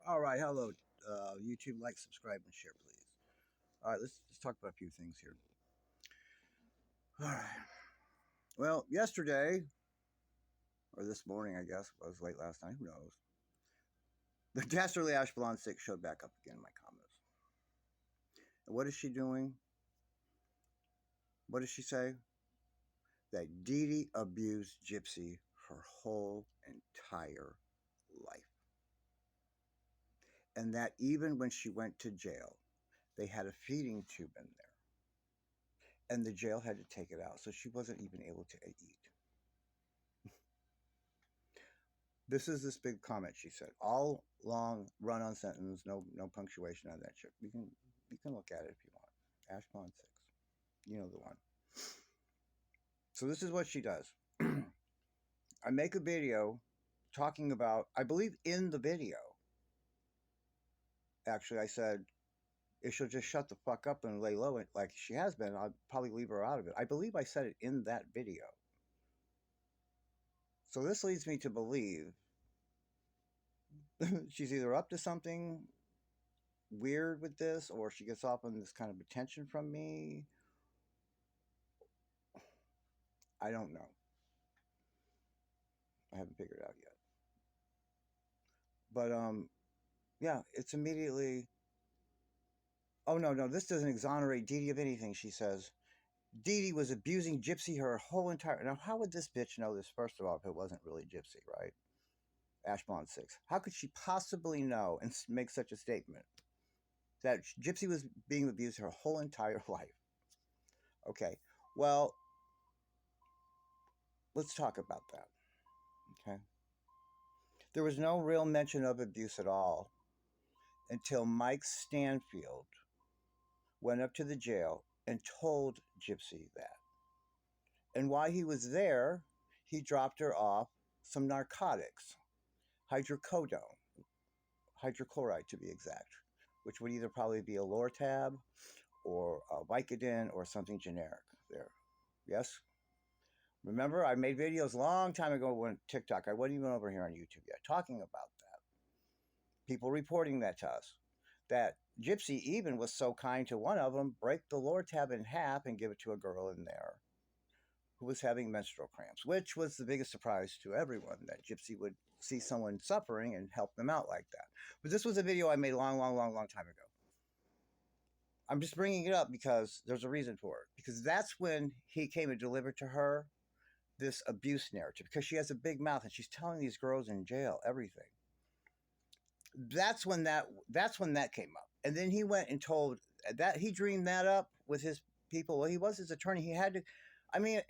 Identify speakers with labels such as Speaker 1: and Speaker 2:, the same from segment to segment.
Speaker 1: All right, hello, YouTube. Like, subscribe, and share, please. All right, let's talk about a few things here. All right. Well, yesterday or this morning, I guess it was late last night. Who knows? The dastardly ashblond6 showed back up again in my comments. And what is she doing? What does she say? That Dee Dee abused Gypsy her whole entire life, and that even when she went to jail, they had a feeding tube in there, and the jail had to take it out, so she wasn't even able to eat. This is this big comment she said. All long run-on sentence, no punctuation on that shit. You can look at it if you want. ashblond6. You know the one. So this is what she does. I make a video talking about, I believe in the video, actually I said, if she'll just shut the fuck up and lay low like she has been, I'll probably leave her out of it. I believe I said it in that video. So this leads me to believe she's either up to something weird with this, or she gets off on this kind of attention from me. I don't know. I haven't figured it out yet. But yeah, it's immediately. Oh no, this doesn't exonerate Dee Dee of anything. She says Dee Dee was abusing Gypsy her whole entire. Now, how would this bitch know this? First of all, if it wasn't really Gypsy, right? ashblond6. How could she possibly know and make such a statement that Gypsy was being abused her whole entire life? Okay, well, let's talk about that. Okay, there was no real mention of abuse at all until Mike Stanfield went up to the jail and told Gypsy that. And while he was there, he dropped her off some narcotics, hydrocodone, hydrochloride to be exact, which would either probably be a Lortab or a Vicodin or something generic there. Yes? Remember, I made videos a long time ago on TikTok. I wasn't even over here on YouTube yet talking about that. People reporting that to us. That Gypsy even was so kind to one of them, break the Lortab in half and give it to a girl in there who was having menstrual cramps, which was the biggest surprise to everyone, that Gypsy would see someone suffering and help them out like that. But this was a video I made a long time ago. I'm just bringing it up because there's a reason for it. Because that's when he came and delivered to her this abuse narrative, because she has a big mouth and she's telling these girls in jail everything. That's when that came up. And then he went and told that he dreamed that up with his people. Well, he was his attorney. He had to, I mean,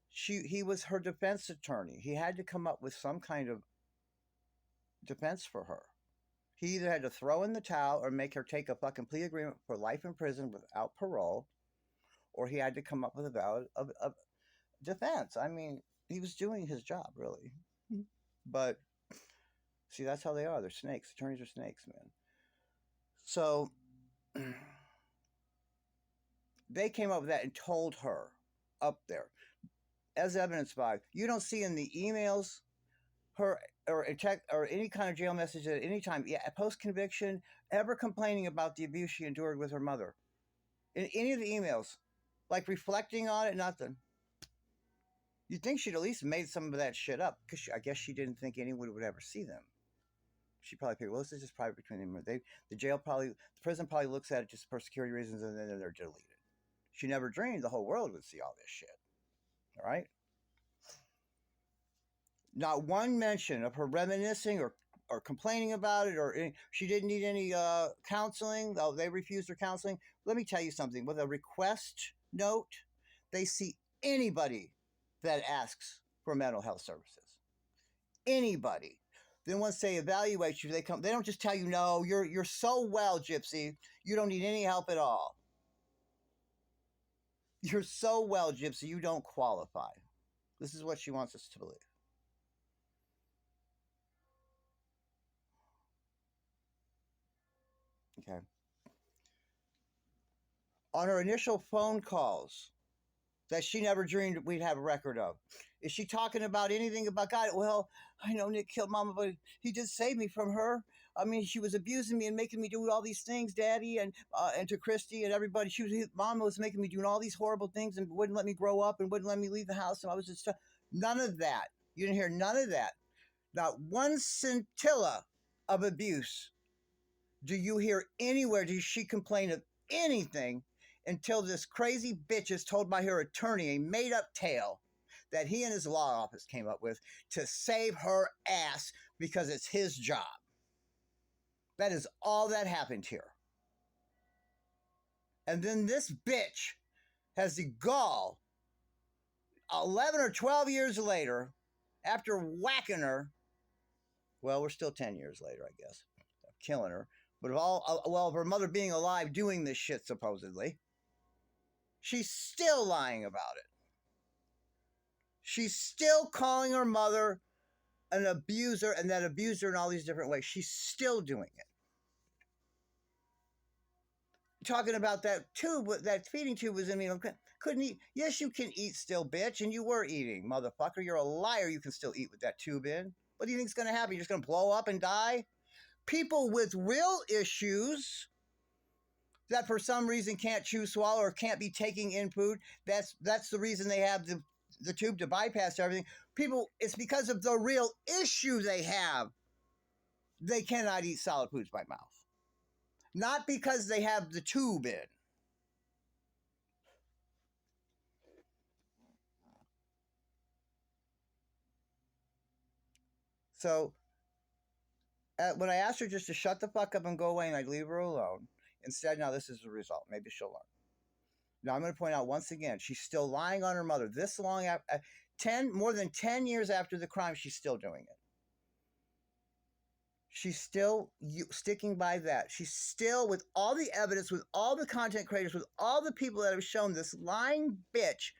Speaker 1: he was her defense attorney. He had to come up with some kind of defense for her. He either had to throw in the towel or make her take a fucking plea agreement for life in prison without parole, or he had to come up with a valid defense. I mean, he was doing his job, really. But see, that's how they are. They're snakes. Attorneys are snakes, man. So they came up with that and told her up there, as evidenced by, you don't see in the emails her or a text or any kind of jail message at any time, yeah, post conviction, ever complaining about the abuse she endured with her mother. In any of the emails, like reflecting on it, nothing. You'd think she'd at least made some of that shit up, because I guess she didn't think anyone would ever see them. She probably figured, well, this is just private between them. The prison probably looks at it just for security reasons, and then they're deleted. She never dreamed the whole world would see all this shit. All right? Not one mention of her reminiscing or complaining about it, or she didn't need any counseling. Oh, they refused her counseling. Let me tell you something. With a request note, they see anybody that asks for mental health services. Anybody. Then once they evaluate you, they don't just tell you, no, you're so well, Gypsy, you don't need any help at all. You're so well, Gypsy, you don't qualify. This is what she wants us to believe. Okay. On her initial phone calls that she never dreamed we'd have a record of? Is she talking about anything about God? Well, I know Nick killed Mama, but he did save me from her. I mean, she was abusing me and making me do all these things, Daddy, and to Christy and everybody. Mama was making me doing all these horrible things and wouldn't let me grow up and wouldn't let me leave the house. And I was just none of that. You didn't hear none of that. Not one scintilla of abuse do you hear anywhere. Does she complain of anything until this crazy bitch is told by her attorney a made-up tale that he and his law office came up with to save her ass because it's his job. That is all that happened here. And then this bitch has the gall 11 or 12 years later, after whacking her, well, we're still 10 years later, I guess, killing her, but of her mother being alive doing this shit, supposedly, she's still lying about it. She's still calling her mother an abuser and that abused her in all these different ways. She's still doing it. Talking about that tube, that feeding tube was in me. Couldn't eat. Yes, you can eat still, bitch, and you were eating, motherfucker. You're a liar. You can still eat with that tube in. What do you think's going to happen? You're just going to blow up and die? People with real issues that for some reason can't chew, swallow, or can't be taking in food. That's the reason they have the tube to bypass everything. People, it's because of the real issue they have. They cannot eat solid foods by mouth. Not because they have the tube in. So when I asked her just to shut the fuck up and go away and I'd leave her alone, instead, now this is the result. Maybe she'll learn. Now I'm going to point out once again, she's still lying on her mother. This long, more than 10 years after the crime, she's still doing it. She's still sticking by that. She's still, with all the evidence, with all the content creators, with all the people that have shown this lying bitch,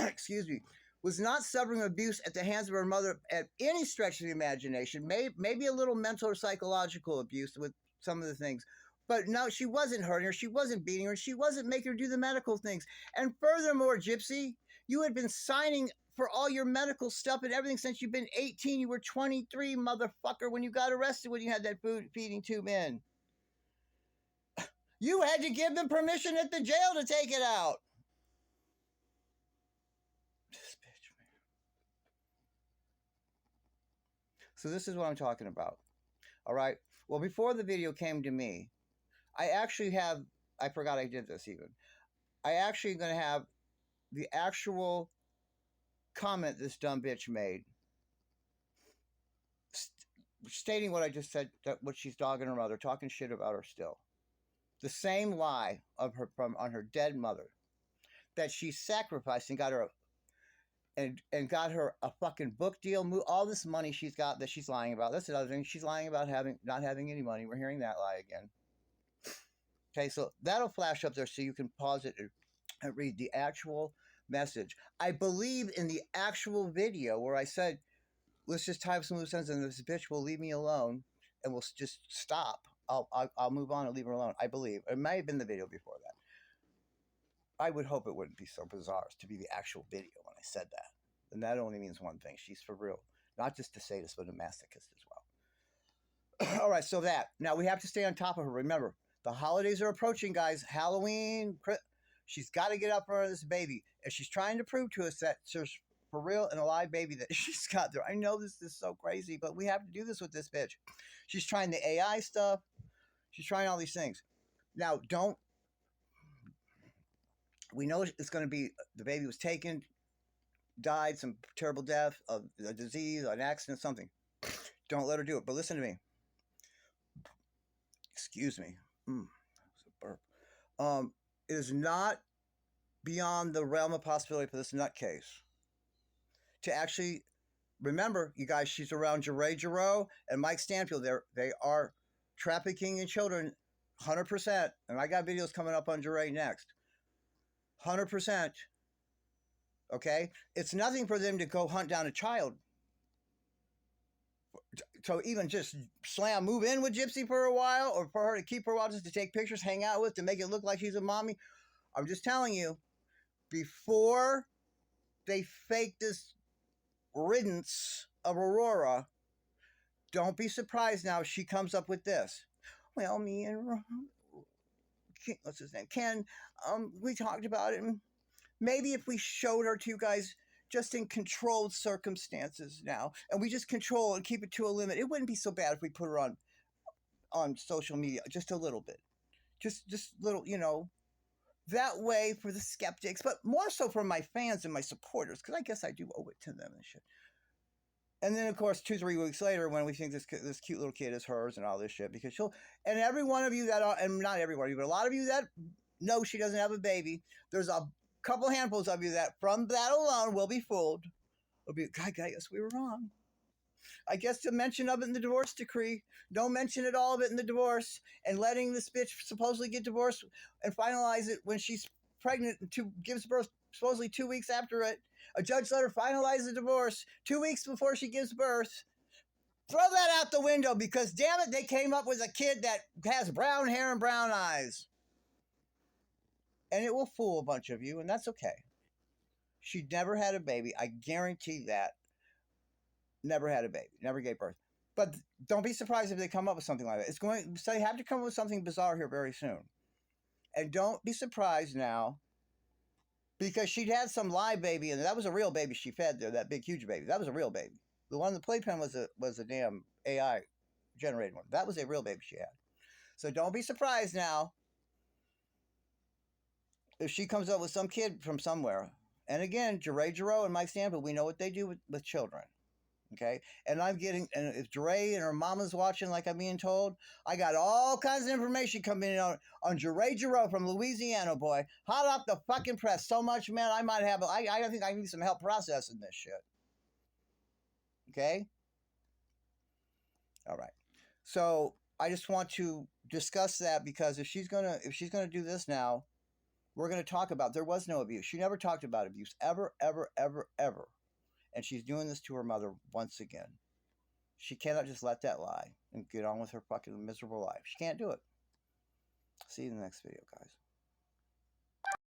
Speaker 1: excuse me, was not suffering abuse at the hands of her mother at any stretch of the imagination. Maybe a little mental or psychological abuse with some of the things. But no, she wasn't hurting her. She wasn't beating her. She wasn't making her do the medical things. And furthermore, Gypsy, you had been signing for all your medical stuff and everything since you've been 18. You were 23, motherfucker, when you got arrested when you had that feeding tube in. You had to give them permission at the jail to take it out. This bitch, man. So this is what I'm talking about. All right. Well, before the video came to me, I forgot I did this even. I actually going to have the actual comment this dumb bitch made stating what I just said, that what she's dogging her mother, talking shit about her still. The same lie of her on her dead mother that she sacrificed and got her and got her a fucking book deal, all this money she's got that she's lying about. That's another thing. She's lying about not having any money. We're hearing that lie again. Okay, so that'll flash up there so you can pause it and read the actual message. I believe in the actual video where I said, let's just tie up some loose ends and this bitch will leave me alone and we'll just stop. I'll move on and leave her alone. I believe. It may have been the video before that. I would hope it wouldn't be so bizarre to be the actual video when I said that. And that only means one thing. She's for real. Not just a sadist, but a masochist as well. All right, so that. Now, we have to stay on top of her. Remember, the holidays are approaching, guys. Halloween. She's got to get up for this baby. And she's trying to prove to us that there's for real an alive baby that she's got there. I know this is so crazy, but we have to do this with this bitch. She's trying the AI stuff. She's trying all these things. Now, we know it's going to be, the baby was taken, died, some terrible death, a disease, an accident, something. Don't let her do it. But listen to me. Excuse me. It's a burp. It is not beyond the realm of possibility for this nutcase to actually remember, you guys, she's around Jeray Jarreau and Mike Stanfield. They are trafficking in children 100%. And I got videos coming up on Jeray next. 100%. Okay? It's nothing for them to go hunt down a child. So even just move in with Gypsy for a while, or for her to keep her a while just to take pictures, hang out with, to make it look like she's a mommy. I'm just telling you, before they fake this riddance of Aurora, don't be surprised now if she comes up with this. Well, me and what's his name, Ken, we talked about it. And maybe if we showed her to you guys just in controlled circumstances now, and we just control and keep it to a limit, it wouldn't be so bad if we put her on social media just a little bit, just little, you know. That way for the skeptics, but more so for my fans and my supporters, because I guess I do owe it to them and shit. And then, of course, 2-3 weeks later, when we think this cute little kid is hers and all this shit, because she'll, and every one of you that are, and not every one of you, but a lot of you that know she doesn't have a baby, there's a couple handfuls of you that from that alone will be fooled. Will be, God, I guess we were wrong. I guess the mention of it in the divorce decree, don't mention it all of it in the divorce, and letting this bitch supposedly get divorced and finalize it when she's pregnant and gives birth supposedly 2 weeks after it. A judge let her finalize the divorce 2 weeks before she gives birth. Throw that out the window, because damn it, they came up with a kid that has brown hair and brown eyes. And it will fool a bunch of you, and that's okay. She never had a baby. I guarantee that. Never had a baby. Never gave birth. But don't be surprised if they come up with something like that. It's going, so they have to come up with something bizarre here very soon. And don't be surprised now, because she'd had some live baby, and that was a real baby she fed there, that big, huge baby. That was a real baby. The one in the playpen was a damn AI generated one. That was a real baby she had. So don't be surprised now if she comes up with some kid from somewhere. And again, Jeray Jarreau and Mike Stanfield, we know what they do with children. Okay, and I'm getting, and if Jeray and her mama's watching, like I'm being told, I got all kinds of information coming in on Jeray Jarreau from Louisiana, boy, hot off the fucking press. So much, man, I might have, I think I need some help processing this shit. Okay, all right. So I just want to discuss that, because if she's gonna do this now, we're gonna talk about, there was no abuse. She never talked about abuse ever, ever, ever, ever, and she's doing this to her mother once again. She cannot just let that lie and get on with her fucking miserable life. She can't do it. See you in the next video, guys.